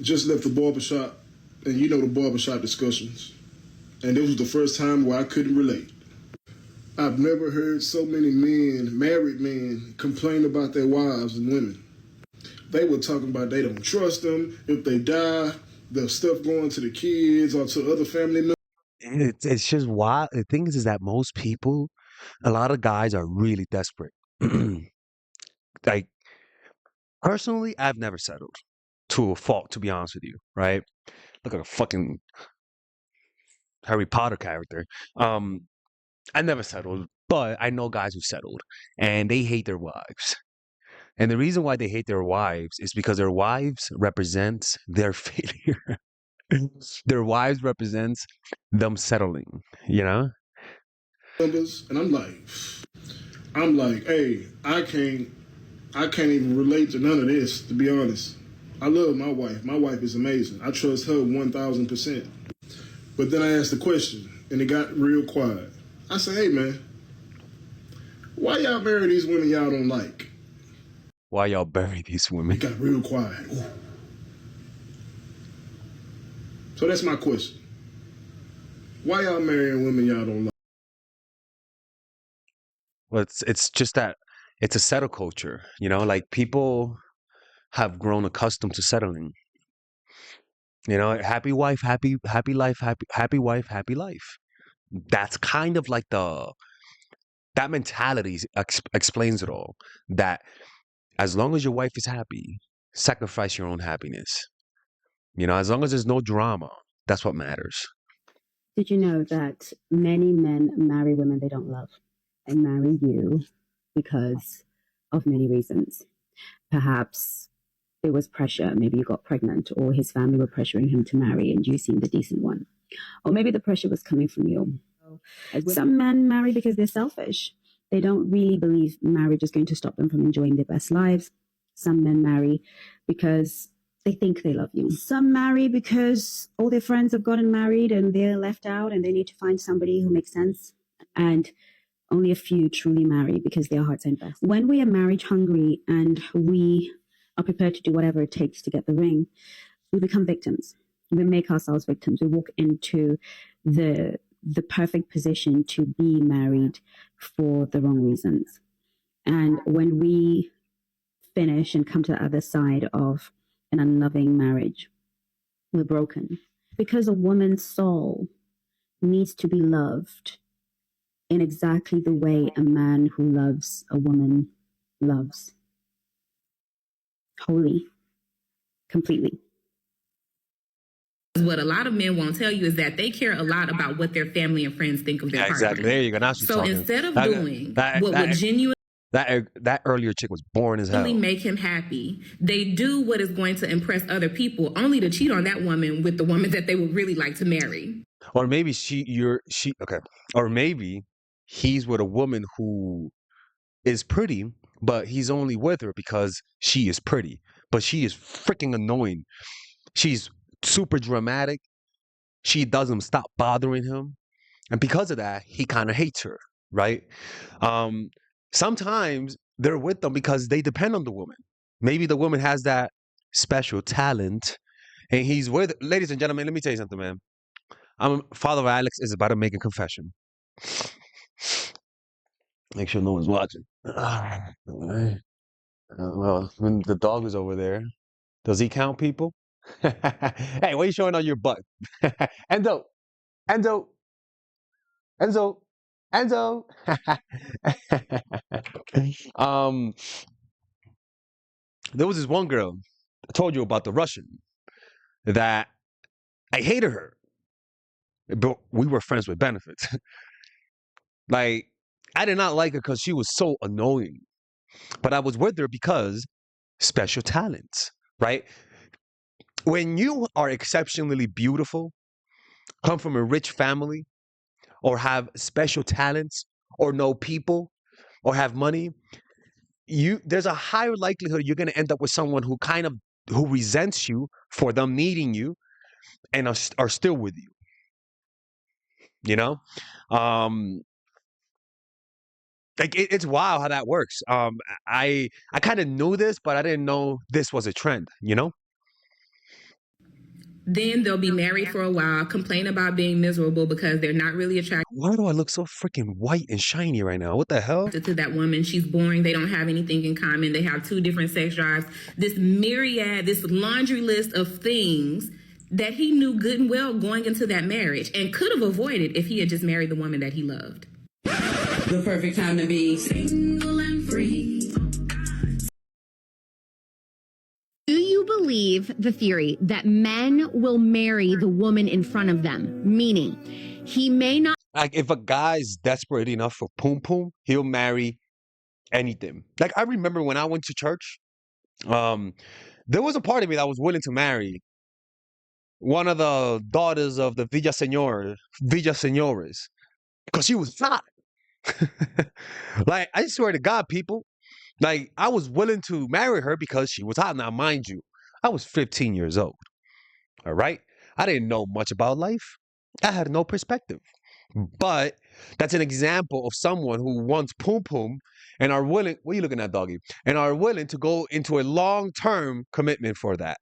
Just left the barbershop, and you know the barbershop discussions. And this was the first time where I couldn't relate. I've never heard so many men, married men, complain about their wives and women. They were talking about they don't trust them. If they die, the stuff going to the kids or to other family members. It's just wild. The thing is that most people, a lot of guys are really desperate. Like personally, I've never settled to a fault, to be honest with you, right? Look like a fucking Harry Potter character. Um, I never settled, but I know guys who settled and they hate their wives. And the reason why they hate their wives is because their wives represents their failure. Their wives represents them settling, you know? And I'm like, hey, I can't even relate to none of this, to be honest. I love my wife. My wife is amazing. I trust her 1,000%. But then I asked the question, and it got real quiet. I said, hey, man, why y'all marry these women y'all don't like? Why y'all bury these It women? got real quiet. Ooh. So that's my question. Why y'all marrying women y'all don't like? Well, it's just that it's a settle culture, you know, like people have grown accustomed to settling. You know, happy wife, happy life, happy wife, happy life. That's kind of like that mentality explains it all. That as long as your wife is happy, sacrifice your own happiness. You know, as long as there's no drama, that's what matters. Did you know that many men marry women they don't love? They marry you because of many reasons. Perhaps there was pressure. Maybe you got pregnant, or his family were pressuring him to marry, and you seemed the decent one. Or maybe the pressure was coming from you. Some men marry because they're selfish. They don't really believe marriage is going to stop them from enjoying their best lives. Some men marry because they think they love you. Some marry because all their friends have gotten married and they're left out and they need to find somebody who makes sense. And only a few truly marry because their hearts are invested. When we are marriage hungry and we are prepared to do whatever it takes to get the ring, we become victims. We make ourselves victims. We walk into the perfect position to be married for the wrong reasons. And when we finish and come to the other side of an unloving marriage, we're broken. Because a woman's soul needs to be loved in exactly the way a man who loves a woman loves. Wholly, completely. What a lot of men won't tell you is that they care a lot about what their family and friends think of their partner. Exactly. There you go. Now she's So talking. instead of doing what would genuinely that earlier chick was boring as hell. make him happy, they do what is going to impress other people, only to cheat on that woman with the woman that they would really like to marry. Or maybe okay. Or maybe he's with a woman who is pretty, but he's only with her because she is pretty. But she is freaking annoying. She's super dramatic. She doesn't stop bothering him. And because of that, he kind of hates her, right? Sometimes they're with them because they depend on the woman. Maybe the woman has that special talent and he's with, ladies and gentlemen, let me tell you something, man. Father Alex is about to make a confession. Make sure no one's watching. Well, when the dog is over there, does he count people? Hey, what are you showing on your butt? Enzo, Enzo, Enzo, Enzo. um, there was this one girl I told you about, the Russian, that I hated her, but we were friends with benefits. Like, I did not like her because she was so annoying, but I was with her because special talents, right? When you are exceptionally beautiful, come from a rich family, or have special talents, or know people, or have money, there's a higher likelihood you're going to end up with someone who resents you for them needing you and are still with you. You know, like it's wild how that works. I kind of knew this, but I didn't know this was a trend. You know. Then they'll be married for a while, complain about being miserable because they're not really attracted Why do I look so freaking white and shiny right now? What the hell? to that woman. She's boring. They don't have anything in common. They have two different sex drives. This myriad, this laundry list of things that he knew good and well going into that marriage and could have avoided if he had just married the woman that he loved. The perfect time to be single and free. Do you believe the theory that men will marry the woman in front of them? Meaning, he may not. Like, if a guy's desperate enough for poom poom, he'll marry anything. Like, I remember when I went to church, there was a part of me that was willing to marry one of the daughters of the Villaseñores, because she was hot. Like, I swear to God, people, like, I was willing to marry her because she was hot. Now, mind you, I was 15 years old. All right? I didn't know much about life. I had no perspective. But that's an example of someone who wants poom poom and are willing, what are you looking at, doggy? And are willing to go into a long-term commitment for that.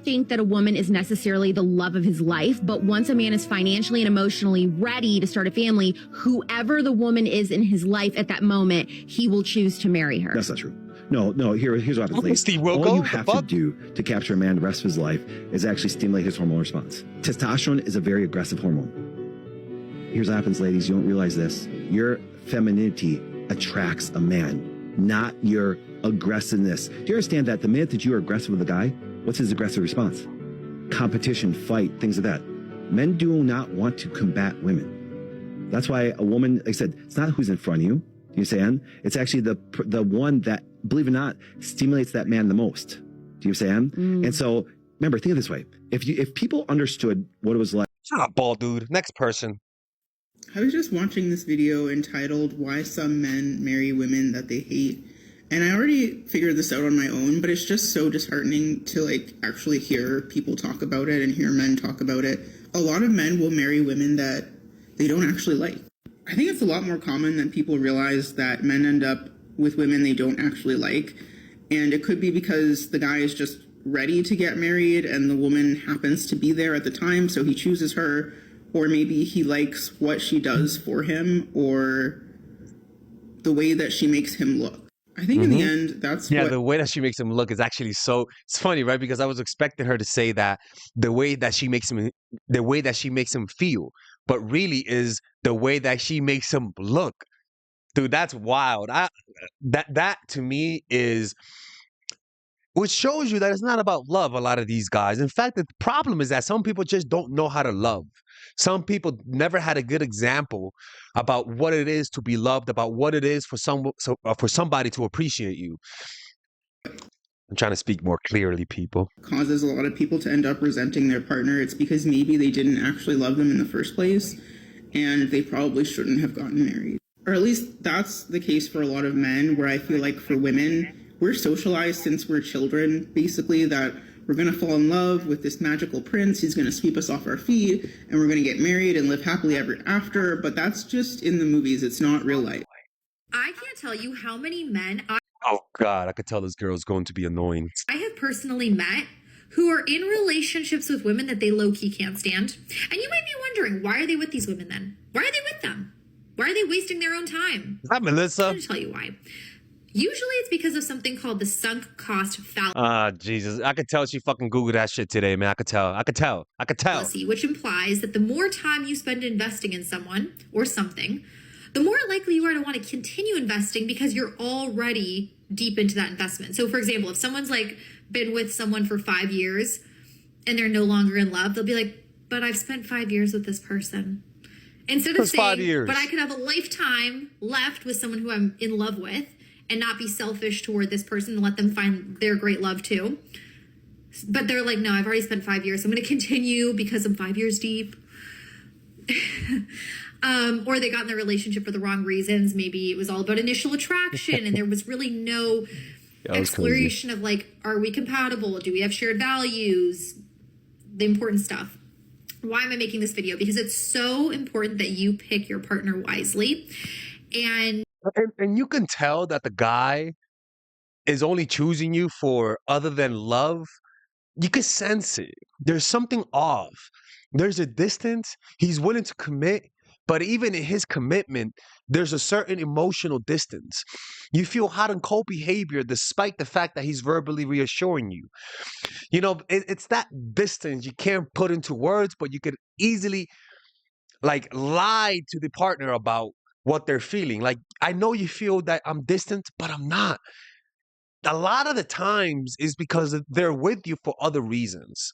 Think that a woman is necessarily the love of his life, but once a man is financially and emotionally ready to start a family, whoever the woman is in his life at that moment, he will choose to marry her. That's not true. No, here's what happens. Okay, Steve Wilco, all you the have to fuck? do to capture a man the rest of his life is actually stimulate his hormone response. Testosterone is a very aggressive hormone. Here's what happens, ladies. You don't realize this. Your femininity attracts a man, not your aggressiveness. Do you understand that the minute that you are aggressive with a guy, what's his aggressive response? Competition, fight, things like that. Men do not want to combat women. That's why a woman, like I said, it's not who's in front of you. Do you understand? It's actually the one that, believe it or not, stimulates that man the most. Do you understand? And so, remember, think of it this way. If people understood what it was like. Shut up, bald dude. Next person. I was just watching this video entitled Why Some Men Marry Women That They Hate. And I already figured this out on my own, but it's just so disheartening to like actually hear people talk about it and hear men talk about it. A lot of men will marry women that they don't actually like. I think it's a lot more common than people realize that men end up with women they don't actually like. And it could be because the guy is just ready to get married and the woman happens to be there at the time, so he chooses her. Or maybe he likes what she does for him or the way that she makes him look. I think in the end, that's Yeah, what... the way that she makes him look is actually so... It's funny, right? Because I was expecting her to say that the way that she makes him feel, but really is the way that she makes him look. Dude, that's wild. That to me is... Which shows you that it's not about love, a lot of these guys. In fact, the problem is that some people just don't know how to love. Some people never had a good example about what it is to be loved, about what it is for somebody to appreciate you. I'm trying to speak more clearly, people. Causes a lot of people to end up resenting their partner. It's because maybe they didn't actually love them in the first place, and they probably shouldn't have gotten married. Or at least that's the case for a lot of men, where I feel like for women, we're socialized since we're children, basically, that we're going to fall in love with this magical prince. He's going to sweep us off our feet, and we're going to get married and live happily ever after. But that's just in the movies. It's not real life. I can't tell you how many men Oh, God, I could tell this girl's going to be annoying. I have personally met who are in relationships with women that they low-key can't stand. And you might be wondering, why are they with these women then? Why are they with them? Why are they wasting their own time? Is that Melissa? I'm going to tell you why. Usually it's because of something called the sunk cost fallacy. Ah, Jesus. I could tell she fucking Googled that shit today, man. I could tell. Which implies that the more time you spend investing in someone or something, the more likely you are to want to continue investing because you're already deep into that investment. So for example, if someone's like been with someone for 5 years and they're no longer in love, they'll be like, but I've spent 5 years with this person. Instead of saying, 5 years. but I could have a lifetime left with someone who I'm in love with and not be selfish toward this person and let them find their great love too. But they're like, no, I've already spent 5 years. So I'm going to continue because I'm 5 years deep. Or they got in the relationship for the wrong reasons. Maybe it was all about initial attraction and there was really no exploration of like, are we compatible? Do we have shared values? The important stuff. Why am I making this video? Because it's so important that you pick your partner wisely. And you can tell that the guy is only choosing you for other than love You can sense it. There's something off. There's a distance. He's willing to commit, but even in his commitment, there's a certain emotional distance. You feel hot and cold behavior despite the fact that he's verbally reassuring you. You know, it's that distance you can't put into words, but you could easily like lie to the partner about what they're feeling. Like, I know you feel that I'm distant, but I'm not. A lot of the times is because they're with you for other reasons.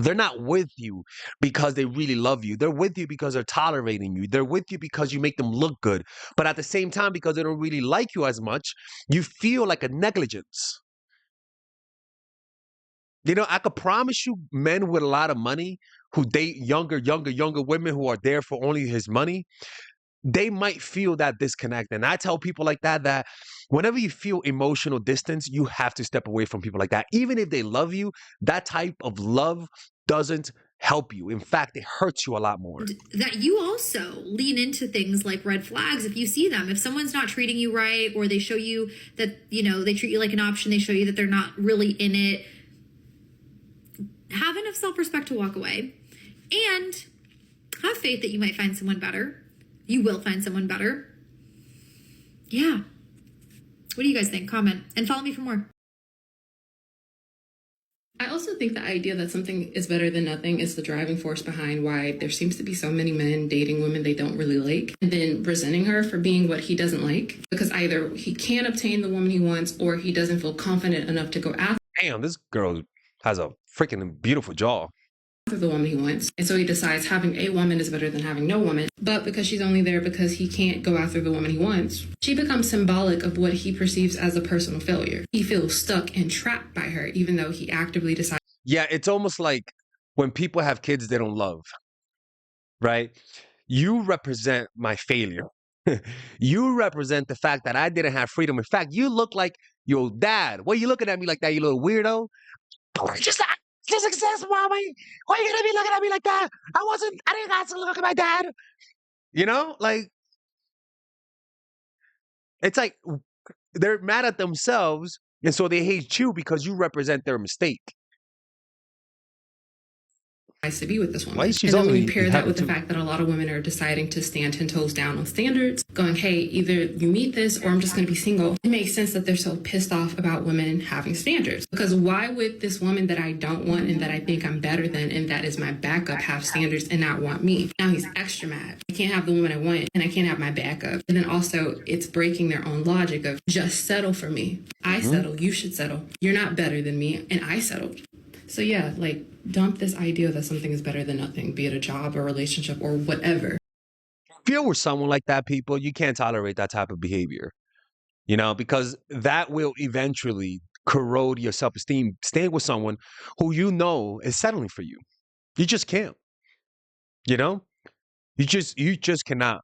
They're not with you because they really love you. They're with you because they're tolerating you. They're with you because you make them look good. But at the same time, because they don't really like you as much, you feel like a negligence. You know, I could promise you men with a lot of money who date younger women who are there for only his money, they might feel that disconnect. And I tell people like that whenever you feel emotional distance, you have to step away from people like that. Even if they love you, that type of love doesn't help you. In fact, it hurts you a lot more. That you also lean into things like red flags if you see them. If someone's not treating you right, or they show you that, you know, they treat you like an option, they show you that they're not really in it, have enough self-respect to walk away and have faith that you might find someone better. You will find someone better. Yeah. What do you guys think? Comment and follow me for more. I also think the idea that something is better than nothing is the driving force behind why there seems to be so many men dating women they don't really like and then resenting her for being what he doesn't like, because either he can't obtain the woman he wants or he doesn't feel confident enough to go after. Damn, this girl has a freaking beautiful jaw. The woman he wants. And so he decides having a woman is better than having no woman. But because she's only there because he can't go after the woman he wants, she becomes symbolic of what he perceives as a personal failure. He feels stuck and trapped by her, even though he actively decides. Yeah, it's almost like when people have kids they don't love, right? You represent my failure. You represent the fact that I didn't have freedom. In fact, you look like your dad. Why are you looking at me like that, you little weirdo? Just exist, mommy. Why are you gonna be looking at me like that? I didn't have to look at my dad. You know, like, it's like they're mad at themselves, and so they hate you because you represent their mistake. To be with this woman. Why is she and then when only you pair that with the having fact that a lot of women are deciding to stand 10 toes down on standards, going, hey, either you meet this or I'm just going to be single. It makes sense that they're so pissed off about women having standards. Because why would this woman that I don't want and that I think I'm better than and that is my backup have standards and not want me? Now he's extra mad. I can't have the woman I want and I can't have my backup. And then also it's breaking their own logic of just settle for me. I settle. You should settle. You're not better than me and I settled. So yeah, like, dump this idea that something is better than nothing, be it a job or relationship or whatever. If you're with someone like that, people, you can't tolerate that type of behavior, you know, because that will eventually corrode your self-esteem. Staying with someone who you know is settling for you. You just can't, you know, you just cannot.